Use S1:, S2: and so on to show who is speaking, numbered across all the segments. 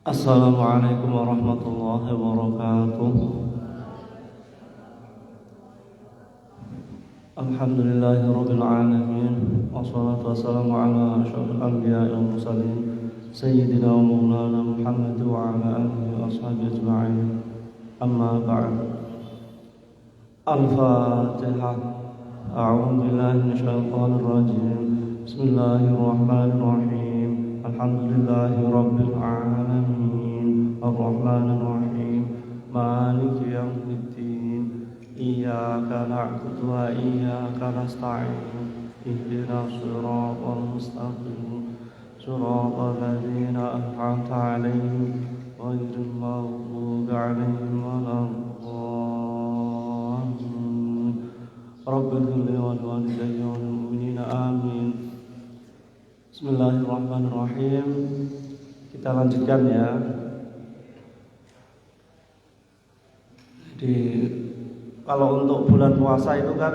S1: Assalamualaikum warahmatullahi wabarakatuh. Alhamdulillahirabbil alamin. Wassalatu wassalamu ala asyrofil anbiya'i wal mursalin sayyidina wa maulana Muhammad wa ala alihi wa ashabihi ajma'in. Amma ba'd. Al-Fatihah. A'udzu billahi minasyaitonir rajim. Bismillahirrahmanirrahim. Alhamdulillahi rabbil alamin. Ar-Rahmanir Rahim. Maliki yaumiddin. Iyyaka na'budu wa iyyaka nasta'in. Ihdinas siratal mustaqim. Siratal ladzina an'amta 'alaihim ghairil maghdubi 'alaihim waladdallin. Rabbil ighfirli wa liwalidayya wal mu'minina amin. Bismillahirrahmanirrahim. Kita lanjutkan ya. Jadi kalau untuk bulan puasa itu kan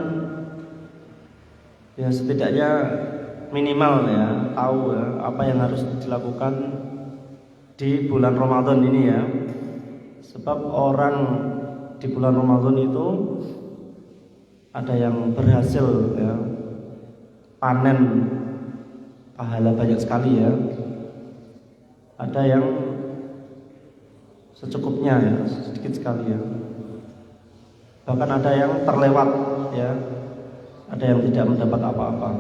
S1: ya setidaknya minimal ya tahu ya apa yang harus dilakukan di bulan Ramadan ini ya. Sebab orang di bulan Ramadan itu ada yang berhasil ya panen pahala banyak sekali ya. Ada yang secukupnya ya, sedikit sekali ya. Bahkan ada yang terlewat ya. Ada yang tidak mendapat apa-apa.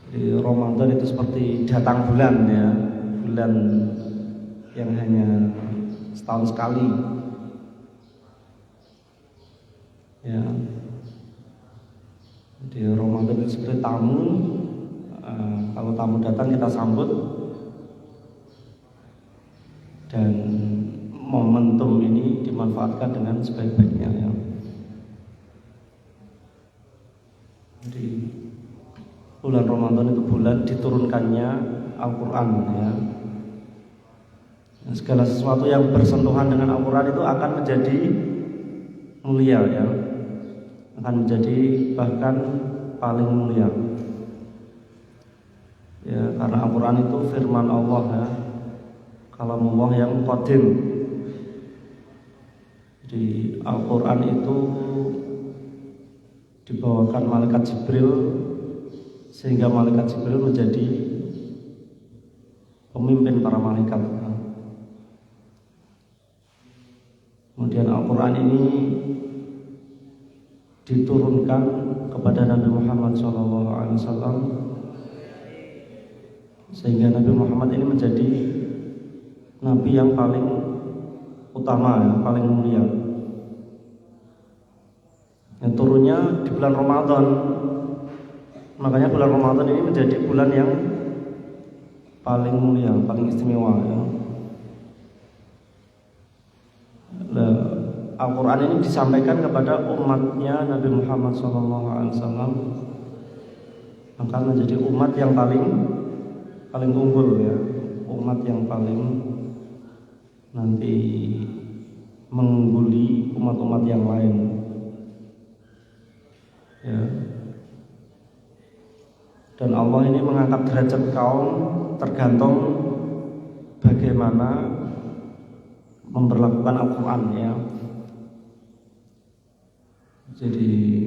S1: Di Ramadan itu seperti datang bulan ya. Bulan yang hanya setahun sekali. Ya. Di Ramadan itu seperti tamu. Kalau tamu datang kita sambut. Dan momentum ini dimanfaatkan dengan sebaik-baiknya ya. Di bulan Ramadan itu bulan diturunkannya Al-Quran ya. Segala sesuatu yang bersentuhan dengan Al-Quran itu akan menjadi mulia ya. Akan menjadi bahkan paling mulia ya, karena Al-Quran itu firman Allah ya, kalamullah yang qadim. Di Al-Quran itu dibawakan malaikat Jibril sehingga malaikat Jibril menjadi pemimpin para malaikat. Kemudian Al-Quran ini diturunkan kepada Nabi Muhammad SAW sehingga Nabi Muhammad ini menjadi Nabi yang paling utama ya, paling mulia. Yang turunnya di bulan Ramadan. Makanya bulan Ramadan ini menjadi bulan yang paling mulia, paling istimewa ya. Al-Quran ini disampaikan kepada umatnya Nabi Muhammad SAW, maka menjadi umat yang paling unggul ya, umat yang paling nanti mengungguli umat-umat yang lain ya. Dan Allah ini mengangkat derajat kaum tergantung bagaimana memperlakukan Al-Quran ya. Jadi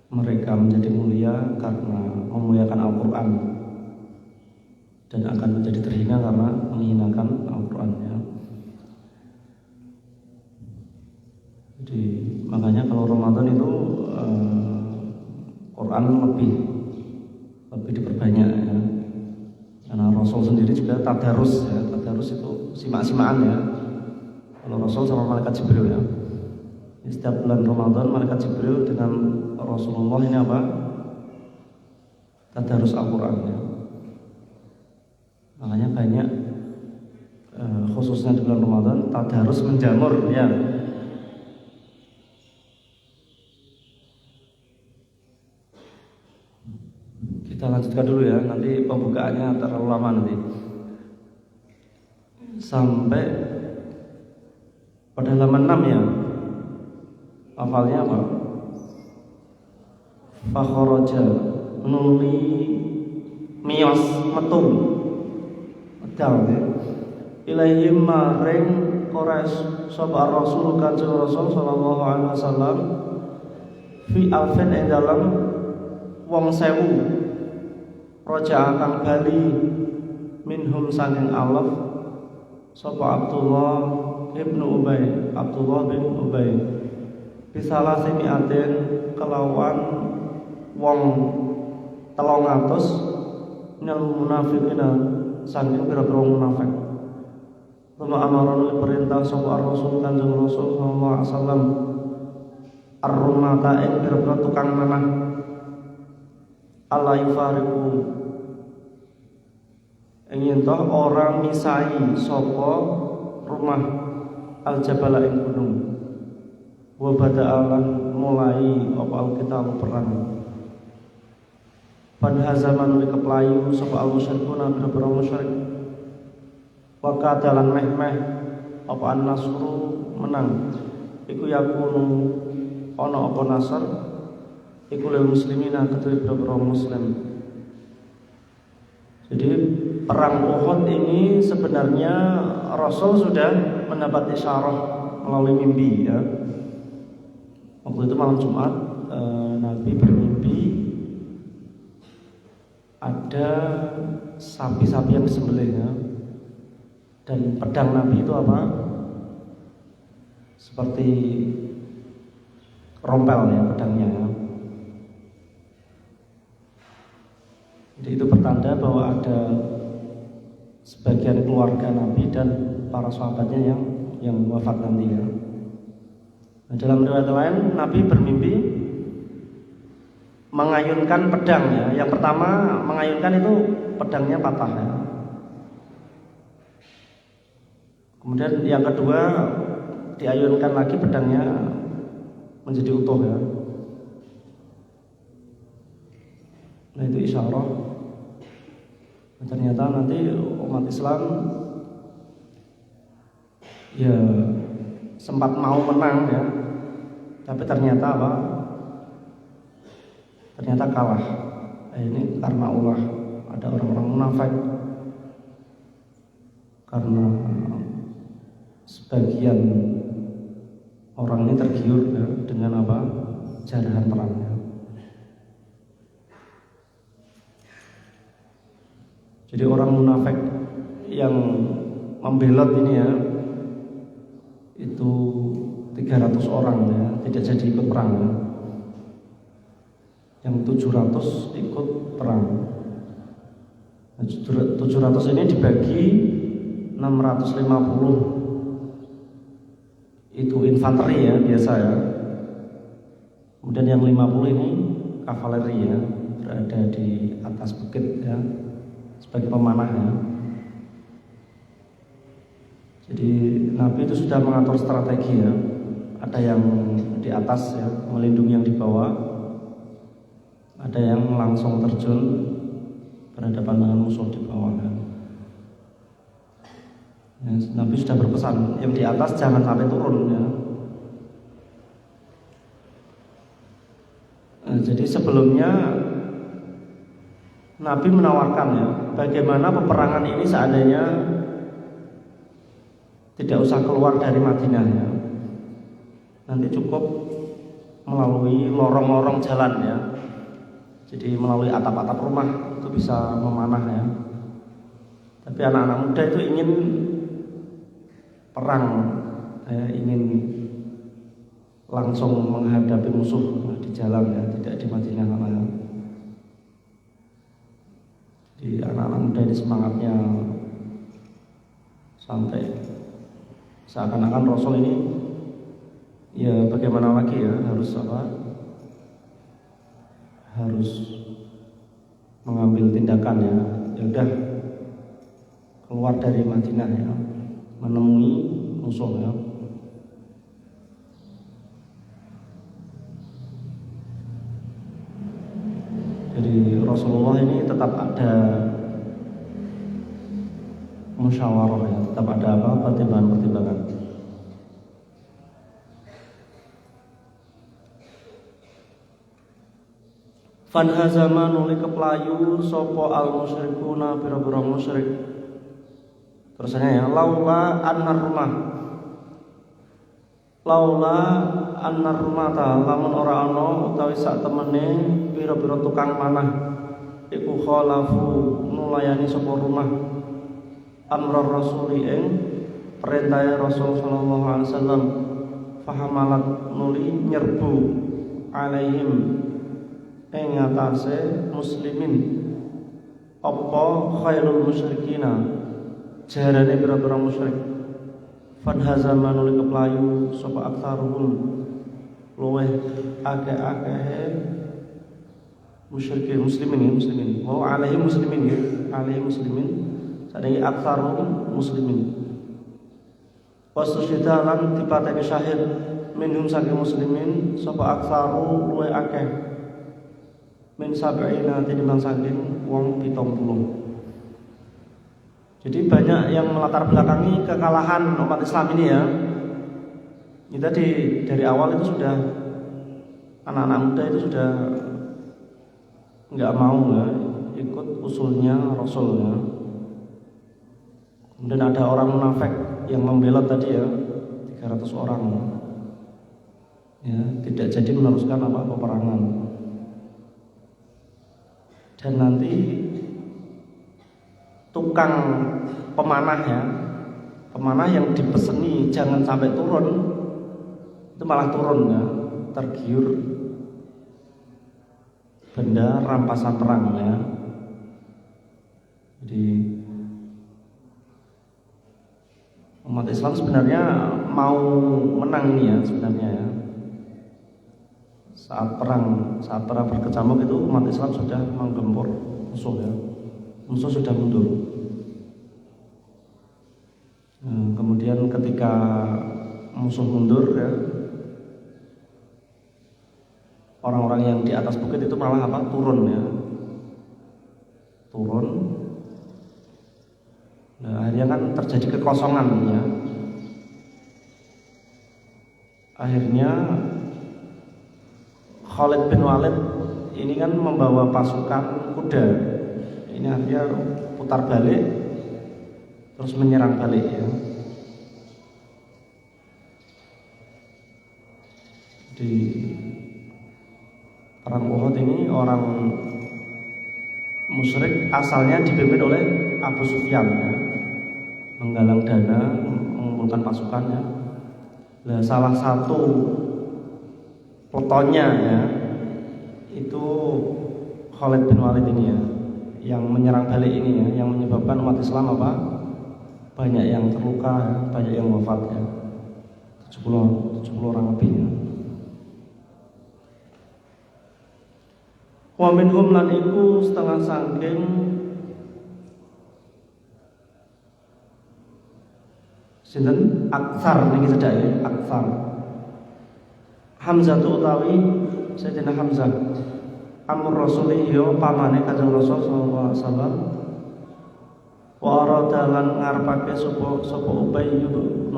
S1: mereka menjadi mulia karena memuliakan Al-Quran dan akan menjadi terhina karena menghinakan Al-Quran ya. Jadi makanya kalau Ramadan itu Quran lebih diperbanyak ya. Karena Rasul sendiri juga tadarus ya. Tadarus itu simak-simaan ya. Kalau Rasul sama malaikat Jibril ya. Setiap bulan Ramadan malaikat Jibril dengan Rasulullah ini apa? Tadarus Al-Quran ya. Makanya banyak khususnya di bulan Ramadan tadarus menjamur ya. Kita lanjutkan dulu ya, nanti pembukaannya terlalu lama nanti. Sampai pada halaman 6 ya. Hafalnya apa? Fakharaja nuli miyos metu medal ya. Ilaihim maring Quraisy sapa Rasul Kanjeng Rasul sallallahu alaihi wasallam fi alfin ing dalem wong 1000 raja kang bali minhum saking alaf sapa Abdullah ibnu Ubay, Abdullah bin Ubay bisalah semiaten kelawan wong 300 minal munafiqina saking pira-pira munafik. Tuma amaron perintah sapa Rasul Kanjeng Rasul sallallahu alaihi wasallam ar-rumata ing pira-pira tukang manah ala yufariqu ingin toh orang misai sapa rumah al-jabala ing gunung wa bada'alan mulai apa al-qital perang pada zaman keplayu sapa al-musyrikuna pira-pira musyrik wa kadalan meh-meh apa an-nasru menang iku yakunu ana apa nasr iku lil muslimina kedue pira-pira muslim. Jadi perang Uhud ini sebenarnya Rasul sudah mendapat isyarah melalui mimpi ya. Waktu itu malam Jumat Nabi bermimpi ada sapi-sapi yang disembelih ya. Dan pedang Nabi itu apa? Seperti rompel ya pedangnya ya. Jadi itu pertanda bahwa ada sebagian keluarga Nabi dan para sahabatnya yang wafat nanti ya. Nah, dalam riwayat lain Nabi bermimpi mengayunkan pedang ya. Yang pertama mengayunkan itu pedangnya patah ya. Kemudian yang kedua diayunkan lagi pedangnya menjadi utuh ya. Nah itu isyarah. Nah, ternyata nanti umat Islam ya sempat mau menang ya, tapi ternyata apa? Ternyata kalah. Nah, ini karena ulah ada orang-orang munafik, karena sebagian orang ini tergiur ya, dengan apa? Jarahan perangnya. Jadi orang munafik yang membelot ini ya itu 300 orang ya, tidak jadi ikut perang ya. Yang 700 ikut perang. Nah, 700 ini dibagi 650 itu infanteri ya biasa ya. Kemudian yang 50 ini kavaleri ya, berada di atas bukit ya, sebagai pemanah ya. Jadi Nabi itu sudah mengatur strategi ya. Ada yang di atas ya, melindungi yang di bawah. Ada yang langsung terjun berhadapan dengan musuh di bawah ya. Ya, Nabi sudah berpesan yang di atas jangan sampai turun ya. Nah, jadi sebelumnya Nabi menawarkan ya, bagaimana peperangan ini seandainya tidak usah keluar dari Madinah ya. Nanti cukup melalui lorong-lorong jalan ya. Jadi melalui atap-atap rumah itu bisa memanah ya. Tapi anak-anak muda itu ingin perang ya, ingin langsung menghadapi musuh di jalan ya, tidak di Madinah ya. Di anak-anak muda ini semangatnya sampai seakan-akan Rasul ini ya bagaimana lagi ya, harus apa? Harus mengambil tindakan ya. Ya udah keluar dari Madinah ya, menemui musuh ya. Jadi Rasulullah ini tetap ada musyawarah ya, tetap ada apa? Pertimbangan-pertimbangan. Fanhazama nuli keplayu sopo al musyrikuna pira-pira musyrik Terusannya ya, laula annar rumata lamun ora ana utawi sak temene pira-pira tukang panah iku khalafu nulayani sapa rumah amrar rasuli ing perintah Rasul sallallahu alaihi wasallam fahamalat nuli nyerbu alaihim ing atase muslimin apa khairul musyrikina jarane pira-pira musyrik fadhazama nuli keplayu sapa aktsaruhum luweh akeh-akeh musyrikin muslimin wa alaihi muslimin ya alaihi muslimin sadaya aktsaruhum muslimin wastusyhida lan dipateni syahid minhum saking muslimin sapa aktsaru luweh akeh min sab'ina tinimbang saking wong 70. Jadi banyak yang melatar belakangi kekalahan umat Islam ini ya. Ini tadi dari awal itu sudah anak-anak muda itu sudah nggak mau ya, ikut usulnya Rasul ya. Kemudian ada orang munafik yang membelot tadi ya 300 orang ya tidak jadi meneruskan peperangan. Dan nanti tukang pemanah yang dipeseni jangan sampai turun itu malah turun ya, tergiur benda rampasan perang ya. Jadi umat Islam sebenarnya mau menang nih ya sebenarnya ya. Saat perang berkecamuk itu umat Islam sudah menggempur musuh ya. Musuh sudah mundur. Kemudian ketika musuh mundur ya, orang-orang yang di atas bukit itu malah turun ya, turun. Nah, akhirnya kan terjadi kekosongan ya. Akhirnya Khalid bin Walid ini kan membawa pasukan kuda. Ini akhirnya putar balik terus menyerang balik ya. Di perang Uhud ini orang musyrik asalnya dipimpin oleh Abu Sufyan ya. Menggalang dana, mengumpulkan pasukannya. Nah, salah satu peletonnya ya itu Khalid bin Walid ini ya, yang menyerang balik ini ya, yang menyebabkan umat Islam banyak yang terluka ya, banyak yang wafat ya, 70 orang lebih ya. Wa minhum lan iku setengah saking sinten aksar niki sedaya ya, aksar Hamzah utawi Sayyidina Hamzah amur rasuli yo pamane Kanjeng Rasul sallallahu alaihi wasallam wa arada lan ngarepake sapa Ubay bin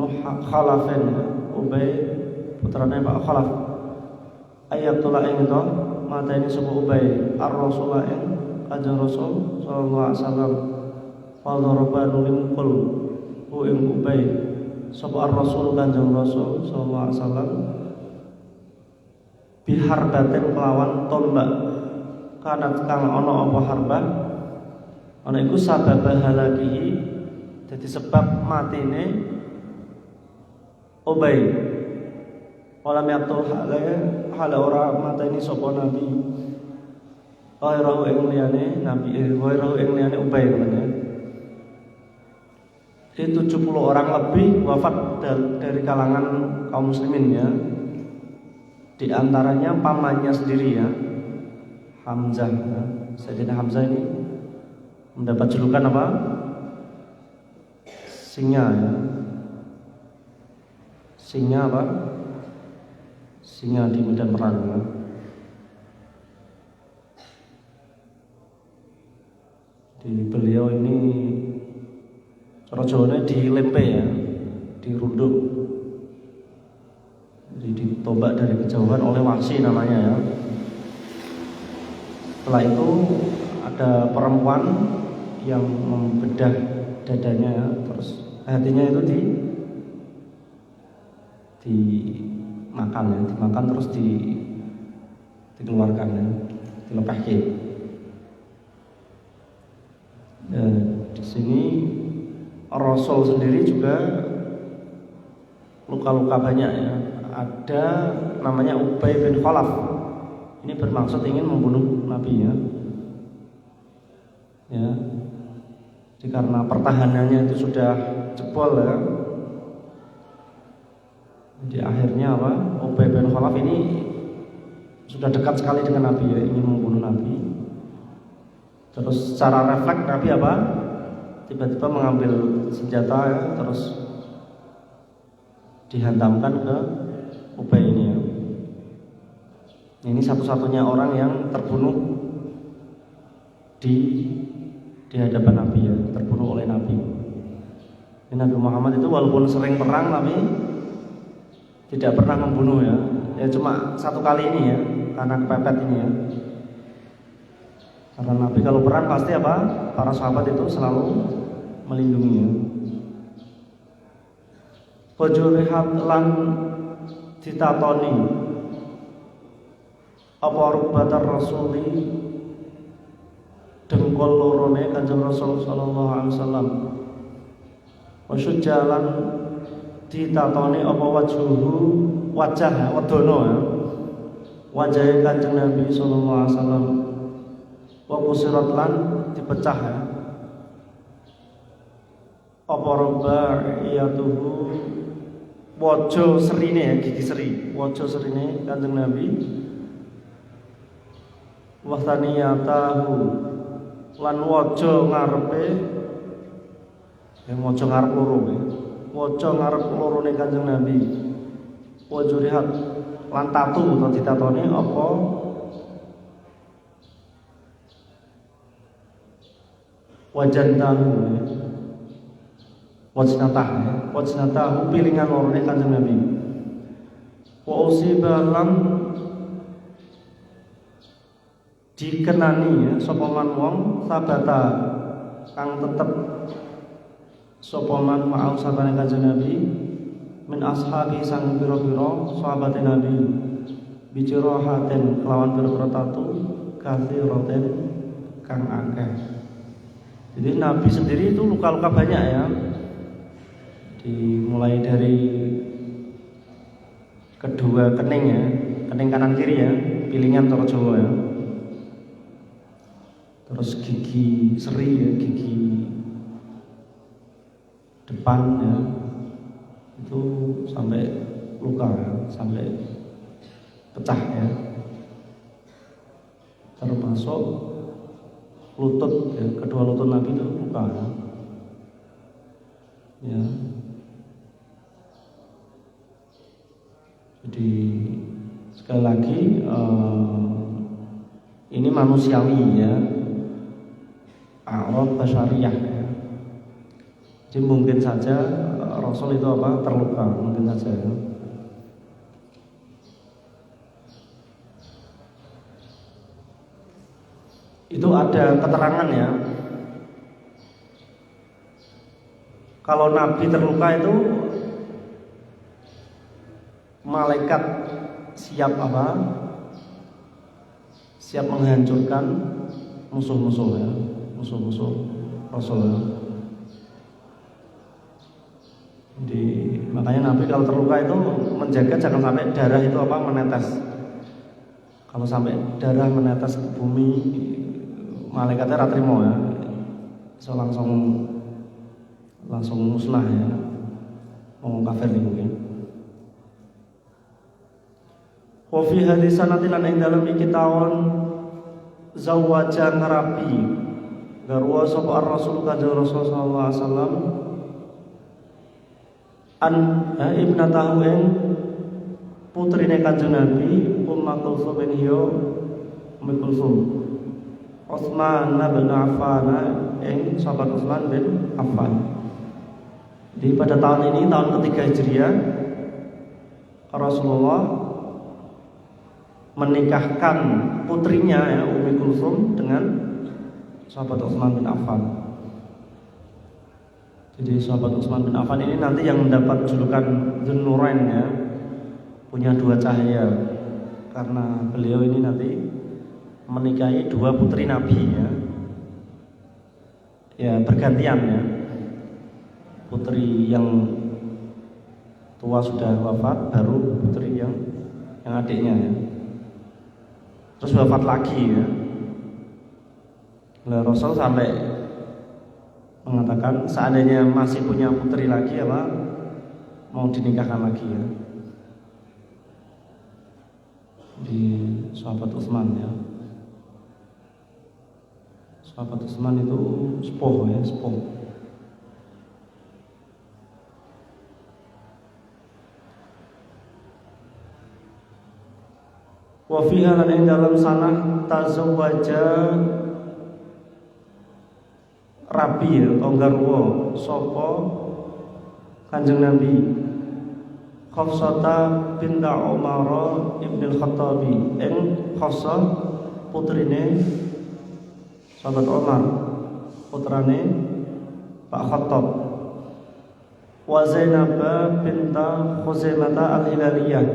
S1: Khalafin Ubay putrane Pak Khalaf ayatullah ing to mateni sapa Ubay ar-rasul ing Kanjeng Rasul sallallahu alaihi wasallam fa daraba nulimkul hu ing Ubay sapa ar-rasul Kanjeng Rasul sallallahu alaihi wasallam biharbatin kelawan tombak kanat kang ana apa harbah ana iku sabab halakihi dadi sebab matine Ubay wala miatul hala ora mateni sapa nabi ghairahu ing liyane nabi ghairahu ing liyane Ubay namanya. Jadi 70 orang lebih wafat dari kalangan kaum muslimin ya. Di antaranya pamannya sendiri ya, Hamzah ya. Sayyidina Hamzah ini mendapat julukan apa? Singa ya. Singa apa? Singa di medan perang ya. Di beliau ini cara Jawanya dilempe ya, dirunduk. Ditombak dari kejauhan oleh Wahsy namanya ya. Setelah itu ada perempuan yang membedah dadanya ya. Terus hatinya itu dimakan ya, dimakan terus dikeluarkan ya, dilepehke. Ya, di sini Rasul sendiri juga luka-luka banyak ya. Ada namanya Ubay bin Khalaf. Ini bermaksud ingin membunuh Nabi ya. Ya. Jadi karena pertahanannya itu sudah jebol ya. Jadi akhirnya apa? Ubay bin Khalaf ini sudah dekat sekali dengan Nabi ya, ingin membunuh Nabi. Terus secara refleks Nabi apa? Tiba-tiba mengambil senjata ya, terus dihantamkan ke Ubay ini ya. Ini satu-satunya orang yang terbunuh di hadapan Nabi ya, terbunuh oleh Nabi. Ini Nabi Muhammad itu walaupun sering perang tapi tidak pernah membunuh ya. Ya cuma satu kali ini ya, karena kepepet ini ya. Karena Nabi kalau perang pasti apa? Para sahabat itu selalu melindungi ya. Wajurihat lan ditatoni apa rubatar rasuli dengkol lorone Kanjeng Rasul sallallahu alaihi wasallam. Wasyujalan ditatoni apa wajah wadono ya. Wajah Kanjeng Nabi sallallahu alaihi wasallam. Wa kusirat lan dipecah ya. Apa rubaiyatuhu wajo serine ya, gigi seri, wajo serine Kanjeng Nabi. Wastaniyatahu lan wajo ngarepe yang wajo ngarep loro ya. Wajo ngarep lorone Kanjeng Nabi. Wajurihat lan tatu atau ditatoni apa wajantahu ya. Wajnatahu pilingan lorone Kanjeng Nabi. Wa usibalam dikenani ya sapa man wong sabata kang tetep sapa man ma'au sabane Kanjeng Nabi min ashabi sang pira-pira sahabate Nabi bijrohaten kelawan pira-pira tatu kathiraten kang akeh. Jadi Nabi sendiri itu luka-luka banyak ya. Dimulai dari kedua kening ya, kening kanan kiri ya, pilingan cara Jawa ya. Terus gigi seri ya, gigi depan ya, itu sampai luka ya, sampai pecah ya. Termasuk lutut ya, kedua lutut Nabi itu luka ya. Ya. Jadi sekali lagi ini manusiawi ya, a'rad basyariyah ya. Jadi mungkin saja Rasul itu apa terluka, mungkin saja ya. Itu ada keterangan ya. Kalau Nabi terluka itu malaikat siap apa? Siap menghancurkan musuh-musuh ya, musuh-musuh Rasul ya. Jadi makanya Nabi kalau terluka itu menjaga jangan sampai darah itu apa menetes. Kalau sampai darah menetes ke bumi, malaikatnya ra trimo ya. So langsung musnah ya. Ngomong kafir nih mungkin. Wa fi hadis sanati lan ing dalem iki taun zawaja ngerapi garwa sapa Rasul Kanjeng Rasul sallallahu alaihi wasallam an ibnatahu ing putrine Kanjeng Nabi Ummu Kulsum bin Hiyo Ummu Kulsum Utsman bin Affan ing sahabat Utsman bin Affan. Di pada tahun ini tahun ketiga Hijriah Rasulullah menikahkan putrinya ya Ummu Kulsum dengan sahabat Utsman bin Affan. Jadi sahabat Utsman bin Affan ini nanti yang mendapat julukan Dzun Nurain ya, punya dua cahaya, karena beliau ini nanti menikahi dua putri Nabi ya bergantian ya. Putri yang tua sudah wafat, baru putri yang adiknya ya. Terus wafat lagi ya. Nah, Rasul sampai mengatakan seandainya masih punya putri lagi apa mau dinikahkan lagi ya. Di sahabat Utsman ya. Sahabat Utsman itu sepuh ya, sepuh. Wa fiha lan ing dalam sanah tazawwaja rabi atau garwa sapa Kanjeng Nabi Hafsata binta Umar ibn al-Khattabi ing Hafsah putrine sahabat Umar, putrane Pak Khattab. Wa Zainab binta Khuzaimah al-Hilaliyah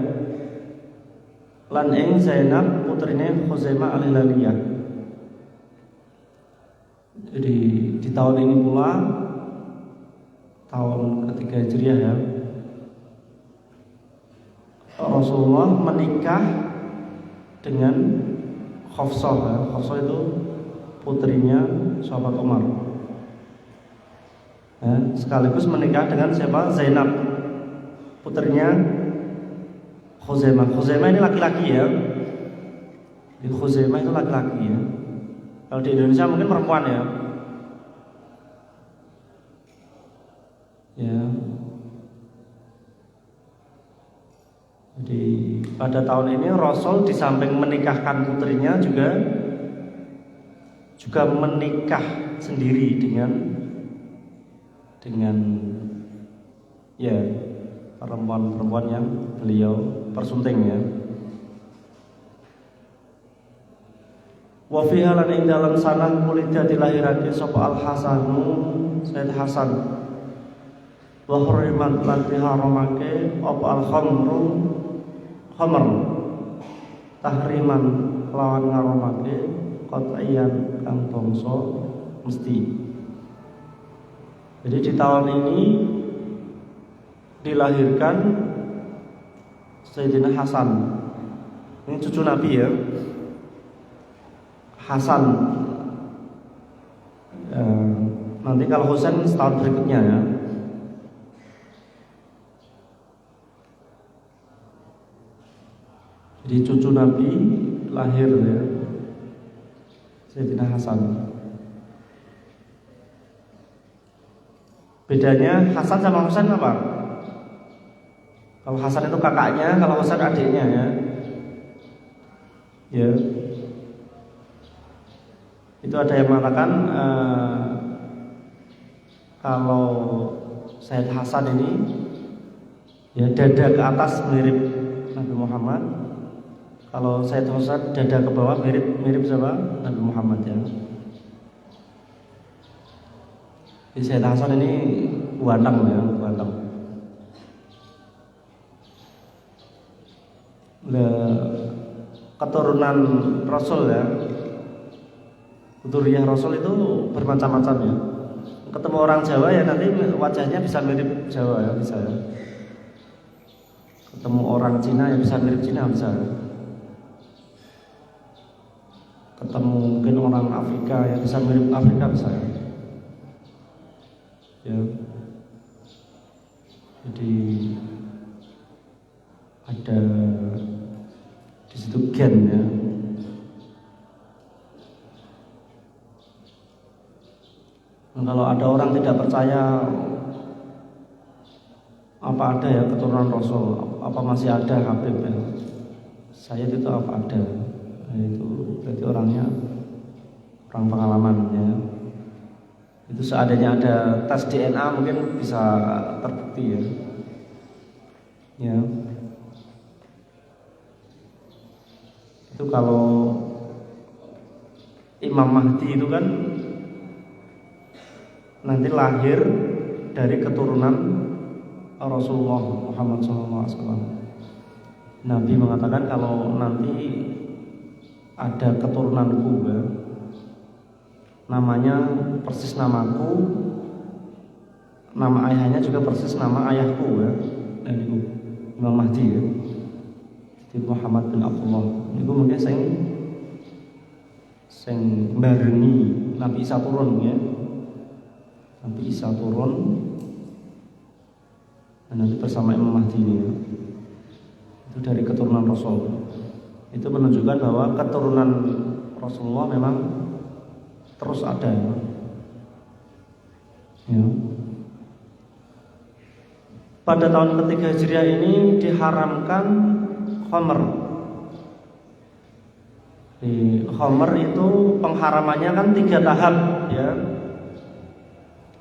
S1: lan ing Zainab putrine Khuzaimah al-Hilaliyah. Jadi di tahun ini pula, tahun ketiga Hijriah ya, Rasulullah menikah dengan Hafsah ya. Hafsah itu putrinya sahabat Umar ya, sekaligus menikah dengan siapa? Zainab, putrinya Khuzaimah. Khuzaimah ini laki-laki ya. Di Khuzaimah itu laki-laki ya. Kalau di Indonesia mungkin perempuan ya. Ya. Jadi pada tahun ini Rasul di samping menikahkan putrinya juga menikah sendiri dengan ya perempuan-perempuan yang beliau persunting ya. Wa fiha lan ing dalam sanah mulida dilahirake sapa Al-Hasanu Sayyid Hasan. Wa hurrimat lan diharamake apa al-khamru khamr tahriman lawan ngaramake qat'iyan kang bangsa mesti. Jadi di tahun ini dilahirkan Sayyidina Hasan. Ini cucu Nabi ya. Hasan. Nanti kalau Husain setahun berikutnya ya. Jadi cucu Nabi lahir ya, Sayyidina Hasan. Bedanya Hasan sama Husain apa? Kalau Hasan itu kakaknya, kalau Husain adiknya ya. Ya. Itu ada yang mengatakan kalau Sayyid Hasan ini ya dada ke atas mirip Nabi Muhammad. Kalau Sayyid Husain dada ke bawah mirip siapa? Nabi Muhammad ya. Jadi Sayyid Hasan ini ganteng ya, ganteng. Keturunan Rasul ya, keturunan Rasul itu bermacam-macam ya. Ketemu orang Jawa ya nanti wajahnya bisa mirip Jawa ya, bisa ya. Ketemu orang Cina ya bisa mirip Cina, bisa ya. Ketemu mungkin orang Afrika ya bisa mirip Afrika, bisa ya. Ya. Jadi ada di situ gen ya. Nah, kalau ada orang tidak percaya apa ada ya keturunan Rasul, apa masih ada Habib ya? Saya itu apa ada? Nah, itu berarti orangnya orang pengalaman ya. Itu seadanya ada tes DNA mungkin bisa terbukti ya. Ya. Itu kalau Imam Mahdi itu kan nanti lahir dari keturunan Rasulullah Muhammad SAW. Nabi mengatakan kalau nanti ada keturunanku ya, namanya persis namaku, nama ayahnya juga persis nama ayahku ya, dan itu Imam Mahdi ya, jadi Muhammad bin Abdullah. Itu mungkin sing barengi Nabi Isa turun ya, Nabi Isa turun dan nanti bersama Imam Mahdi ini ya. Itu dari keturunan Rasul. Itu menunjukkan bahwa keturunan Rasulullah memang terus ada ya. Pada tahun ketiga Hijriah ini diharamkan khamr. Di khamr itu pengharamannya kan 3 tahap ya.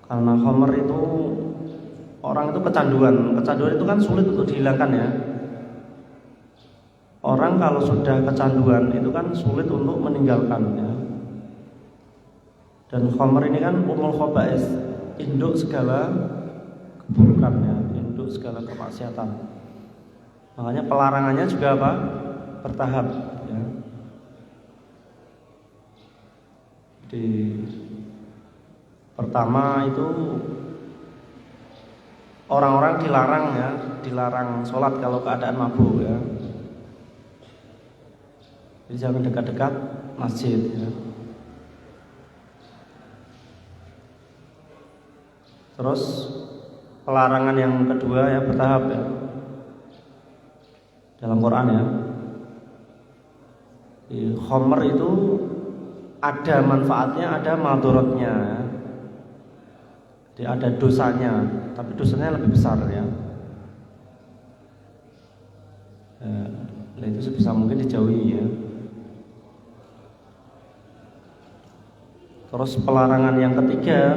S1: Karena khamr itu orang itu kecanduan itu kan sulit untuk dihilangkan ya. Orang kalau sudah kecanduan itu kan sulit untuk meninggalkan ya. Dan khamr ini kan umul khaba'is, induk segala keburukan ya, induk segala kemaksiatan. Makanya pelarangannya juga apa? Bertahap ya. Di pertama itu orang-orang dilarang ya, dilarang sholat kalau keadaan mabuk ya. Jadi jangan dekat-dekat masjid ya. Terus pelarangan yang kedua ya, bertahap ya, dalam Quran ya. Di khamr itu ada manfaatnya, ada madharatnya ya. Jadi ada dosanya, tapi dosanya lebih besar ya. Itu sebisa mungkin dijauhi ya. Terus pelarangan yang ketiga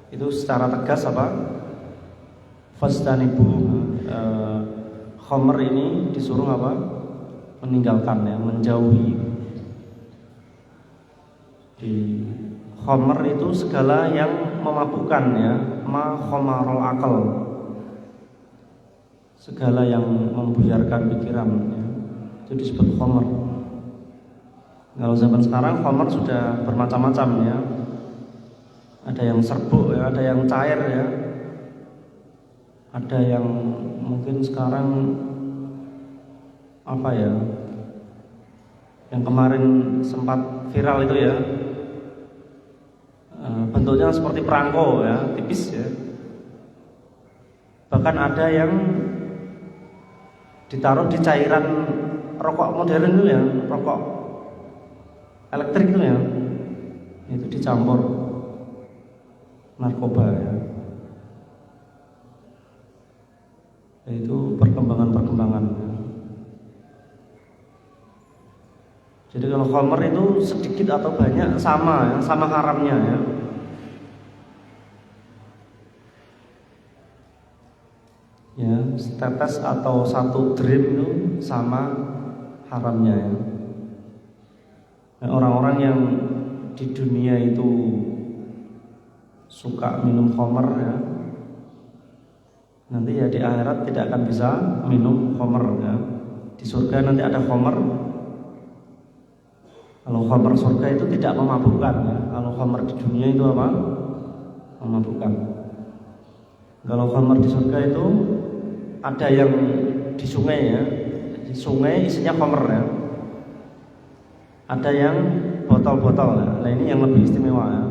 S1: itu secara tegas apa? Fastanibu, khamr ini disuruh apa? Meninggalkan ya, menjauhi. Di khamr itu segala yang memabukkan ya, ma khamarul akal, segala yang membuyarkan pikiran ya, itu disebut khamr. Kalau zaman sekarang khamr sudah bermacam-macam ya. Ada yang serbuk ya, ada yang cair ya. Ada yang mungkin sekarang apa ya? Yang kemarin sempat viral itu ya. Bentuknya seperti perangko ya, tipis ya. Bahkan ada yang ditaruh di cairan rokok modern itu ya, rokok elektrik itu ya. Itu dicampur narkoba ya. Itu perkembangan ya. Jadi kalau khamr itu sedikit atau banyak sama ya, sama haramnya ya. Ya, setetes atau 1 drim itu sama haramnya ya. Nah, orang-orang yang di dunia itu suka minum khamr ya, nanti ya di akhirat tidak akan bisa minum khamr ya. Di surga nanti ada khamr. Kalau khamr surga itu tidak memabukkan ya. Kalau khamr di dunia itu apa? Memabukkan. Kalau khamr di surga itu ada yang di sungai ya. Di sungai isinya khamr ya. Ada yang botol-botol ya. Nah ini yang lebih istimewa ya.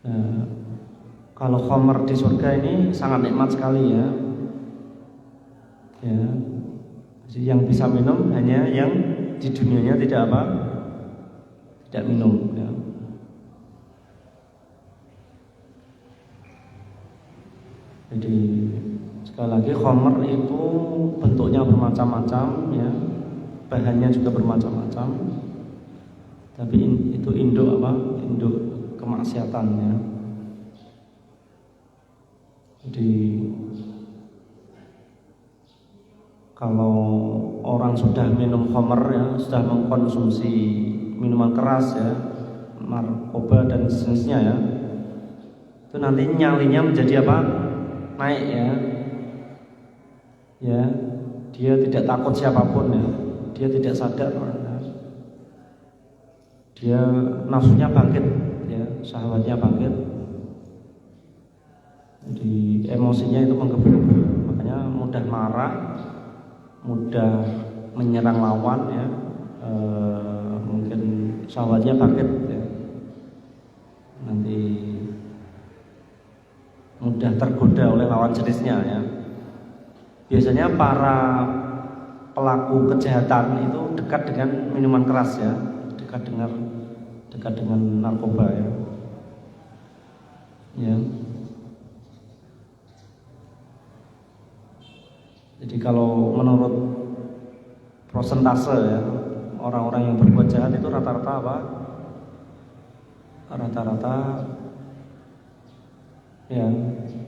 S1: Nah, kalau khamr di surga ini sangat nikmat sekali ya. Ya. Jadi yang bisa minum hanya yang di dunianya tidak apa? Tidak minum ya. Jadi sekali lagi khamr itu bentuknya bermacam-macam ya. Bahannya juga bermacam-macam. Tapi itu induk apa? Induk kemaksiatan ya. Jadi kalau orang sudah minum khamr ya, sudah mengkonsumsi minuman keras ya, narkoba dan jenisnya ya, itu nanti nyalinya menjadi apa? Naik ya. Ya, dia tidak takut siapapun ya, dia tidak sadar, dia nafsunya bangkit ya, syahwatnya bangkit, jadi emosinya itu menggebu-gebu, makanya mudah marah, mudah menyerang lawan ya, mungkin syahwatnya bangkit ya, nanti mudah tergoda oleh lawan jenisnya ya. Biasanya para pelaku kejahatan itu dekat dengan minuman keras ya, dekat dengan narkoba ya. Ya. Jadi kalau menurut prosentase ya, orang-orang yang berbuat jahat itu rata-rata apa? Rata-rata ya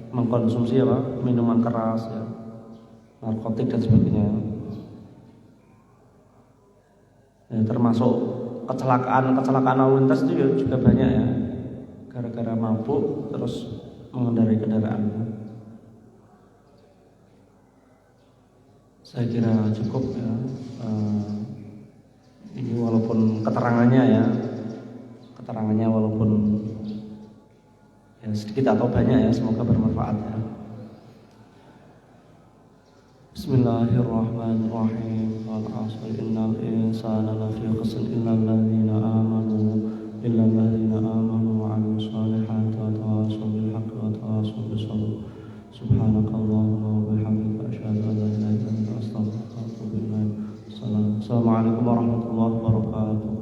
S1: mengkonsumsi apa? Minuman keras ya, narkotik dan sebagainya. Ya, termasuk kecelakaan lalu lintas itu juga banyak ya, gara-gara mabuk terus mengendarai kendaraan. Saya kira cukup ya. Ini walaupun keterangannya walaupun ya sedikit atau banyak ya, semoga bermanfaat ya. Bismillahirrahmanirrahim. Al-'asr innal insana lafi khusr illal ladzina amanu wa 'amilus solihati wa tawassaw bil haqqi wa tawassaw bis sabr. Subhanakallahumma wa bihamdika asyhadu an la ilaha illa anta astaghfiruka wa atubu ilaik. Assalamualaikum warahmatullahi wabarakatuh.